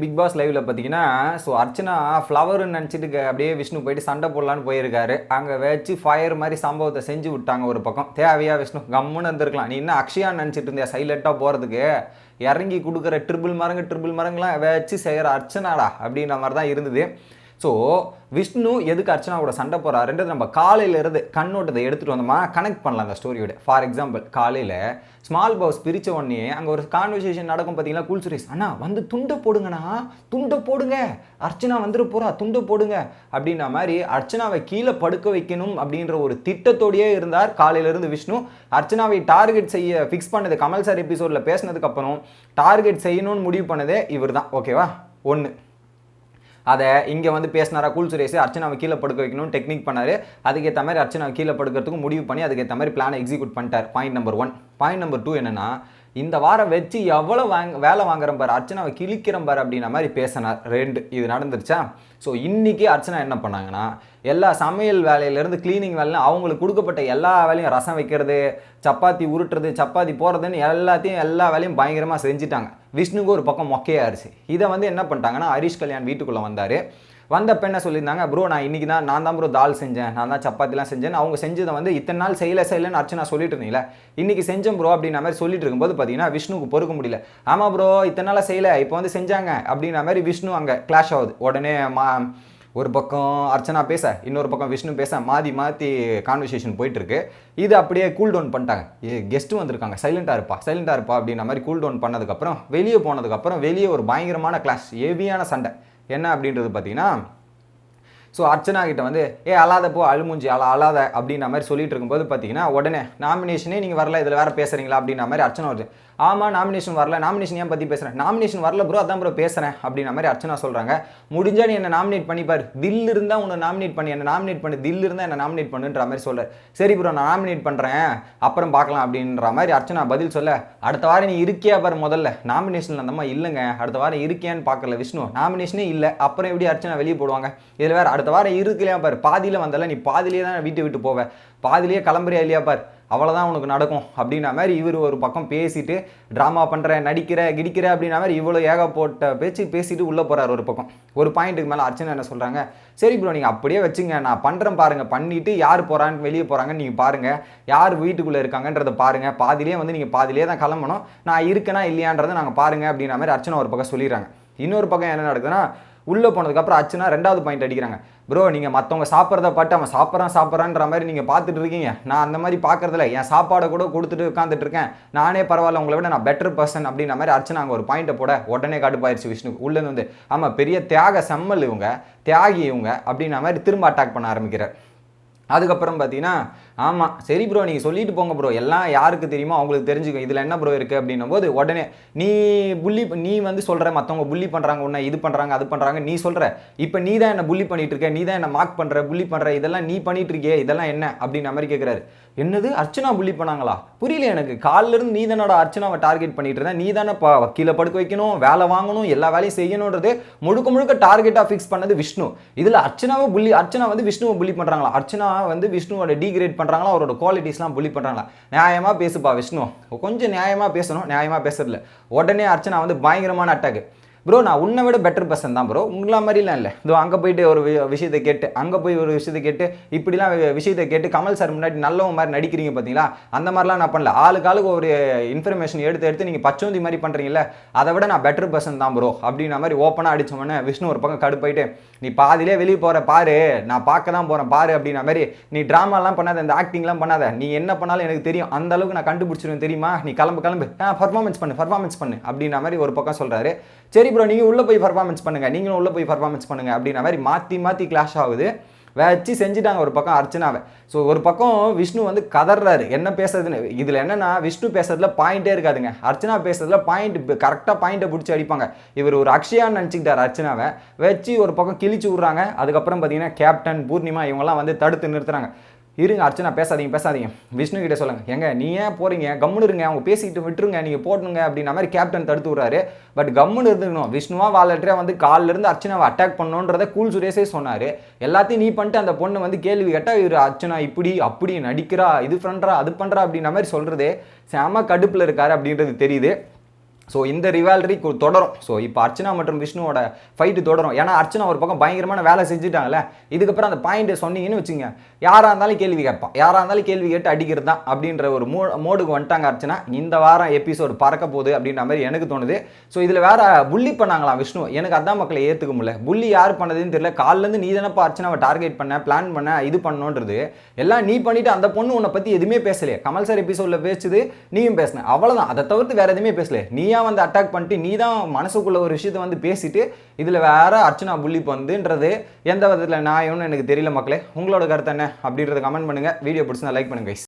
Big pass லைவ்ல பார்த்தீங்கன்னா அர்ச்சனா ஃப்ளவர்னு நினச்சிட்டு அப்படியே விஷ்ணு போயிட்டு சண்டை போடலான்னு போயிருக்காரு. அங்கே வச்சு ஃபயர் மாதிரி சம்பவத்தை செஞ்சு விட்டாங்க. ஒரு பக்கம் தேவையா விஷ்ணு கம்முன்னு இருந்திருக்கலாம். நீ என்ன அக்ஷயான்னு நினச்சிட்டு இருந்தியா சைலண்ட்டாக போகிறதுக்கு? இறங்கி கொடுக்குற ட்ரிபிள் மரங்கெலாம் வச்சு செய்கிற அர்ச்சனாடா அப்படின்ற மாதிரி தான் இருந்தது. ஸோ விஷ்ணு எதுக்கு அர்ச்சனா கூட சண்டை போகிறாருன்றது நம்ம காலையிலேருந்து கண்ணோட்டத்தை எடுத்துகிட்டு வந்தோமா கனெக்ட் பண்ணலாம் அந்த ஸ்டோரியோட. ஃபார் எக்ஸாம்பிள், காலையில் ஸ்மால் பவுஸ் பிரித்த உடனே அங்கே ஒரு கான்வர்சேஷன் நடக்கும் பார்த்தீங்கன்னா. கூல் சுரேஷ் அண்ணா வந்து துண்டை போடுங்கண்ணா, துண்டை போடுங்க, அர்ச்சனா வந்துட்டு போகிறா, துண்டை போடுங்க அப்படின்ற மாதிரி அர்ச்சனாவை கீழே படுக்க வைக்கணும் அப்படின்ற ஒரு திட்டத்தோடையே இருந்தார் காலையிலேருந்து விஷ்ணு. அர்ச்சனாவை டார்கெட் செய்ய ஃபிக்ஸ் பண்ணது கமல் சார் எபிசோடில் பேசினதுக்கப்புறம் டார்கெட் செய்யணும்னு முடிவு பண்ணதே இவர் தான். ஓகேவா? ஒன்று அதை இங்கே வந்து பேசினாரா கூல் சுரேஷ், அர்ச்சனாவை கீழே படுக்க வைக்கணும்னு டெக்னிக் பண்ணார். அதுக்கேற்ற மாதிரி அர்ச்சனாவை கீழே படுக்கிறதுக்கு முடிவு பண்ணி அதுக்கேற்ற மாதிரி பிளானை எக்ஸிக்யூட் பண்ணிட்டார். Point number 1. பாயிண்ட் நம்பர் 2 என்னென்னா, இந்த வாரம் வச்சு எவ்வளோ வேலை வாங்குறேன் பாரு, அர்ச்சனாவை கிழிக்கிறேன் பாரு அப்படின்ற மாதிரி பேசினார். 2 இது நடந்துருச்சா? ஸோ இன்றைக்கி அர்ச்சனா என்ன பண்ணாங்கன்னா, எல்லா சமையல் வேலையிலேருந்து க்ளீனிங் வேலையும் அவங்களுக்கு கொடுக்கப்பட்ட எல்லா வேலையும், ரசம் வைக்கிறது, சப்பாத்தி உருட்டுறது, சப்பாத்தி போடுறதுன்னு எல்லா வேலையும் பயங்கரமாக செஞ்சுட்டாங்க. விஷ்ணுக்கு ஒரு பக்கம் மொக்கையாயிருச்சு. இதை வந்து என்ன பண்ணிட்டாங்கன்னா, ஹரிஷ் கல்யாண் வீட்டுக்குள்ளே வந்தார். வந்தப்போ என்ன சொல்லியிருந்தாங்க, ப்ரோ நான் இன்றைக்கி தான் நான் தான் ப்ரோ தால் செஞ்சேன், நான் தான் சப்பாத்திலாம் செஞ்சேன். அவங்க செஞ்சதை வந்து இத்தனை நாள் செய்யலைன்னு அர்ச்சனா சொல்லிட்டு இருந்தீங்களே, இன்றைக்கி செஞ்சேன் ப்ரோ அப்படின்ற மாதிரி சொல்லிட்டு இருக்கும்போது பார்த்தீங்கன்னா விஷ்ணுக்கு பொறுக்க முடியல. ஆமாம் ப்ரோ இத்தனை நாளாக செய்யலை, இப்போ வந்து செஞ்சாங்க அப்படின்ற மாதிரி விஷ்ணு அங்கே கிளாஷ் ஆகுது. உடனே ஒரு பக்கம் அர்ச்சனா பேச, இன்னொரு பக்கம் விஷ்ணு பேச, மாற்றி கான்வர்சேஷன் போயிட்டுருக்கு. இது அப்படியே கூல் டவுன் பண்ணிட்டாங்க. கெஸ்ட்டு வந்திருக்காங்க, சைலண்ட்டாக இருப்பா அப்படின்ற மாதிரி கூல் டவுன் பண்ணதுக்கப்புறம் வெளியே போனதுக்கப்புறம் வெளியே ஒரு பயங்கரமான கிளாஷ், ஹெவியான சண்டை. என்ன அப்படின்றது பார்த்தீங்கன்னா, ஸோ அர்ச்சனா கிட்ட வந்து அழாதப்போ அழுமூஞ்சி அழாத அப்படின்ற மாதிரி சொல்லிட்டு இருக்கும்போது பார்த்தீங்கன்னா, உடனே நாமினேஷனே நீங்கள் வரல, இதில் வேறு பேசுகிறீங்களா அப்படின்ற மாதிரி அர்ச்சனா வருது. ஆமாம் நாமினேஷன் வரல, நாமினேஷன் ஏன் பற்றி பேசுகிறேன், நாமினேஷன் வரல ப்ரோ, அதான் ப்ரோ பேசுகிறேன் அப்படின்ற மாதிரி அர்ச்சனா சொல்கிறாங்க. முடிஞ்சா நீ என்ன நாமினேட் பண்ணிப்பார், தில் இருந்தால் உன்னை நாமினேட் பண்ணி என்ன நாமினேட் பண்ணு, தில் இருந்தால் என்ன நாமினேட் பண்ணுன்ற மாதிரி சொல்கிறார். சரி ப்ரோ நான் நாமினேட் பண்ணுறேன் அப்புறம் பார்க்கலாம் அப்படின்ற மாதிரி அர்ச்சனா பதில் சொல்ல, அடுத்த வாரம் நீ இருக்கியா பாரு, முதல்ல நாமினேஷனில் அந்த மாதிரி இல்லைங்க, அடுத்த வாரம் இருக்கியான்னு பார்க்கல விஷ்ணு, நாமினேஷனே இல்லை, அப்புறம் எப்படி அர்ச்சனா வெளியே போடுவாங்க, இதில் வேறு அடுத்த வாரம் இருக்கலையா பாரு, பாதியில் வந்தால நீ பாதிலேயே தான் வீட்டை விட்டு போவேன், பாதிலேயே கிளம்புறியா இல்லையா பார், அவ்வளோதான் உனக்கு நடக்கும் அப்படின்ற மாதிரி இவர் ஒரு பக்கம் பேசிட்டு ட்ராமா பண்ணுற, நடிக்கிற, கிடிக்கிற அப்படின்ற மாதிரி இவ்வளோ ஏகப்பட்ட பேச்சு பேசிட்டு உள்ளே போகிறார் ஒரு பக்கம். ஒரு பாயிண்ட்டுக்கு மேலே அர்ச்சனா என்ன சொல்கிறாங்க, சரி ப்ரோ நீங்கள் அப்படியே வச்சுங்க, நான் பண்ணுறேன் பாருங்கள், பண்ணிவிட்டு யார் போகிறான்னு வெளியே போகிறாங்கன்னு நீங்கள் பாருங்கள், யார் வீட்டுக்குள்ளே இருக்காங்கன்றதை பாருங்கள், பாதிலே வந்து நீங்கள் பாதிலே தான் கிளம்பணும், நான் இருக்கேனா இல்லையான்றதை நாங்கள் பாருங்கள் அப்படின்ற மாதிரி அர்ச்சனா ஒரு பக்கம் சொல்லிடுறாங்க. இன்னொரு பக்கம் என்ன நடக்குதுன்னா, உள்ளே போனதுக்கப்புறம் அர்ச்சனா 2வது பாயிண்ட் அடிக்கிறாங்க. ப்ரோ நீங்கள் மற்றவங்க சாப்பிட்றத பார்த்து அவன் சாப்பிட்றான்ற மாதிரி நீங்கள் பார்த்துட்டு இருக்கீங்க, நான் அந்த மாதிரி பார்க்குறதில்ல, என் சாப்பாடை கூட கொடுத்துட்டு உட்காந்துட்டு இருக்கேன், நானே பரவாயில்ல உங்களை விட நான் பெட்டர் பர்சன் அப்படின்ற மாதிரி அர்ச்சனா அங்கே ஒரு பாயிண்ட்டை போட உடனே கடுப்பாயிருச்சு விஷ்ணு. உள்ளேருந்து வந்து ஆமாம் பெரிய தியாக செம்மல் இவங்க, தியாகி இவங்க அப்படின்ற மாதிரி திரும்ப அட்டாக் பண்ண ஆரம்பிக்கிறார். அதுக்கப்புறம் பார்த்தீங்கன்னா, ஆமாம் சரி ப்ரோ நீங்கள் சொல்லிட்டு போங்க ப்ரோ, எல்லாம் யாருக்கு தெரியுமோ அவங்களுக்கு தெரிஞ்சுக்கும், இதில் என்ன ப்ரோ இருக்குது அப்படின்னும் போது உடனே நீ வந்து சொல்கிற மற்றவங்க புள்ளி பண்ணுறாங்க, உன்னை இது பண்ணுறாங்க அது பண்ணுறாங்க நீ சொல்கிற, இப்போ நீ தான் என்ன புள்ளி பண்ணிட்டு இருக்க, நீ தான் என்ன மார்க் பண்ணுற, புள்ளி பண்ணுற, இதெல்லாம் நீ பண்ணிட்டு இருக்கியே, இதெல்லாம் என்ன அப்படின்ற மாதிரி கேட்குறாரு. என்னது அர்ச்சனா புள்ளி பண்ணாங்களா, புரியல எனக்கு, காலிலிருந்து நீ தானோட அர்ச்சனாவை டார்கெட் பண்ணிட்டு இருந்தேன், நீ தானே கீழே படுக்க வைக்கணும், வேலை வாங்கணும், எல்லா வேலையும் செய்யணுன்றது முழுக்க டார்கெட்டாக ஃபிக்ஸ் பண்ணது விஷ்ணு. இதில் அர்ச்சனா வந்து விஷ்ணுவை புள்ளி பண்ணுறாங்களா, அர்ச்சனா வந்து விஷ்ணுவோட டீக்ரேட் பண்ணுறாங்களா, அவரோட குவாலிட்டிஸ்லாம் புள்ளி பண்ணுறாங்களா, நியாயமாக பேசுப்பா விஷ்ணு, கொஞ்சம் நியாயமாக பேசணும், நியாயமாக பேசுறதில்ல. உடனே அர்ச்சனா வந்து பயங்கரமான அட்டாக், ப்ரோ நான் உன்னை விட பெட்டர் பர்சன் தான் ப்ரோ, உங்களா மாதிரிலாம் இல்லை, இதோ அங்கே போயிட்டு ஒரு விஷயத்தை கேட்டு இப்படிலாம் விஷயத்தை கேட்டு கமல் சார் முன்னாடி நல்லவங்க மாதிரி நடிக்கிறீங்க பார்த்தீங்களா, அந்த மாதிரிலாம் நான் பண்ணல, ஆளுக்கு ஒரு இன்ஃபர்மேஷன் எடுத்து நீங்கள் பச்சோந்தி மாதிரி பண்ணுறீங்களே, அதை விட நான் பெட்டர் பர்சன் தான் ப்ரோ அப்படின்ற மாதிரி ஓப்பனாக அடித்தோன்னே விஷ்ணு ஒரு பக்கம் கடுப்பாயிட்டு, நீ பாதிலே வெளியே போகிற பாரு, நான் பார்க்க தான் போகிறேன் பாரு அப்படின்ற மாதிரி, நீ ட்ராமாலாம் பண்ணாத, இந்த ஆக்டிங்லாம் பண்ணாத, நீ என்ன பண்ணாலும் எனக்கு தெரியும், அந்த அளவுக்கு நான் கண்டுபிடிச்சிருவேன் தெரியுமா, நீ கிளம்பு பர்ஃபார்மன்ஸ் பண்ணு அப்படின்ற மாதிரி ஒரு பக்கம் சொல்கிறாரு. சரி ப்ரோ நீங்கள் உள்ளே போய் பர்ஃபார்மன்ஸ் பண்ணுங்கள், நீங்களும் உள்ளே போய் பர்ஃபார்மன்ஸ் பண்ணுங்கள் அப்படின்ற மாதிரி மாற்றி கிளாஷ் ஆகுது. வச்சு செஞ்சுட்டாங்க ஒரு பக்கம் அர்ச்சனாவை. ஸோ ஒரு பக்கம் விஷ்ணு வந்து கதறாரு என்ன பேசுறதுன்னு. இதில் என்னன்னா விஷ்ணு பேசுறதுல பாயிண்டே இருக்காதுங்க, அர்ச்சனா பேசுறதுல கரெக்டாக பாயிண்ட்டை பிடிச்சி அடிப்பாங்க. இவர் ஒரு அக்ஷயான்னு நினச்சிக்கிட்டார் அர்ச்சனாவை, வச்சு ஒரு பக்கம் கிழிச்சு விட்றாங்க. அதுக்கப்புறம் பார்த்தீங்கன்னா கேப்டன் பூர்ணிமா இவங்கெல்லாம் வந்து தடுத்து நிறுத்துறாங்க. இருங்க அர்ச்சனா பேசாதீங்க, விஷ்ணு கிட்ட சொல்லுங்க, எங்க நீ ஏன் போறீங்க, கம்முன்னு இருங்க, அவங்க பேசிட்டு விட்டுருங்க, நீங்கள் போடணுங்க அப்படின்ற மாதிரி கேப்டன் தடுத்து விட்றாரு. பட் கம்முன்னு இருந்துக்கணும், விஷ்ணுவா வாலட்டரியா வந்து காலில் இருந்து அர்ச்சனாவை அட்டாக் பண்ணணுன்றதை கூல் சுரேஷே சொன்னார். எல்லாத்தையும் நீ பண்ணிட்டு அந்த பொண்ணு வந்து கேள்வி கேட்டால் இவர் அர்ச்சனா இப்படி அப்படி நடிக்கிறா, இது பண்ணுறா அது பண்ணுறா அப்படின்ற மாதிரி சொல்கிறதே செம கடுப்பில் இருக்காரு அப்படின்றது தெரியுது. ஸோ இந்த ரிவால்ரி தொடரும். ஸோ இப்போ அர்ச்சனா மற்றும் விஷ்ணுவோட ஃபைட்டு தொடரும். ஏன்னா அர்ச்சனா ஒரு பக்கம் பயங்கரமான வேலை செஞ்சுட்டாங்கல்ல, இதுக்கப்புறம் அந்த பாயிண்ட்டை சொன்னீங்கன்னு வச்சுங்க, யாராக இருந்தாலும் கேள்வி கேட்பான், யாராக இருந்தாலும் கேள்வி கேட்டு அடிக்கிறது தான் அப்படின்ற ஒரு மோடுக்கு வந்துட்டாங்க அர்ச்சனா. இந்த வாரம் எபிசோடு பறக்க போகுது அப்படின்ற மாதிரி எனக்கு தோணுது. ஸோ இதில் வேற புள்ளி பண்ணாங்களாம் விஷ்ணு. எனக்கு அதான் மக்களை ஏற்றுக்க முடியல. புள்ளி யார் பண்ணதுன்னு தெரியல. காலிலேருந்து நீ தானப்பா அர்ச்சனாவை டார்கெட் பண்ண, பிளான் பண்ண, இது பண்ணணுன்றது எல்லாம் நீ பண்ணிட்டு அந்த பொண்ணு உன்னை பற்றி எதுவுமே பேசலையே. கமல் சார் எபிசோடில் பேசுது, நீயும் பேசின, அவ்வளோதான். அதை தவிர்த்து வேற எதுவுமே பேசல. நீயா வந்து அட்டாக் பண்ணிட்டு நீ தான் மனசுக்குள்ள ஒரு விஷயத்தை வந்து பேசிட்டு இதில் வேற அர்ச்சனா புள்ளி வந்துன்றது எந்த விதத்தில் நியாயம்னு எனக்கு தெரியல மக்களே. உங்களோட கருத்து என்ன அப்படின்றத கமெண்ட் பண்ணுங்க. வீடியோ பிடிச்சிருந்தா லைக் பண்ணுங்க guys.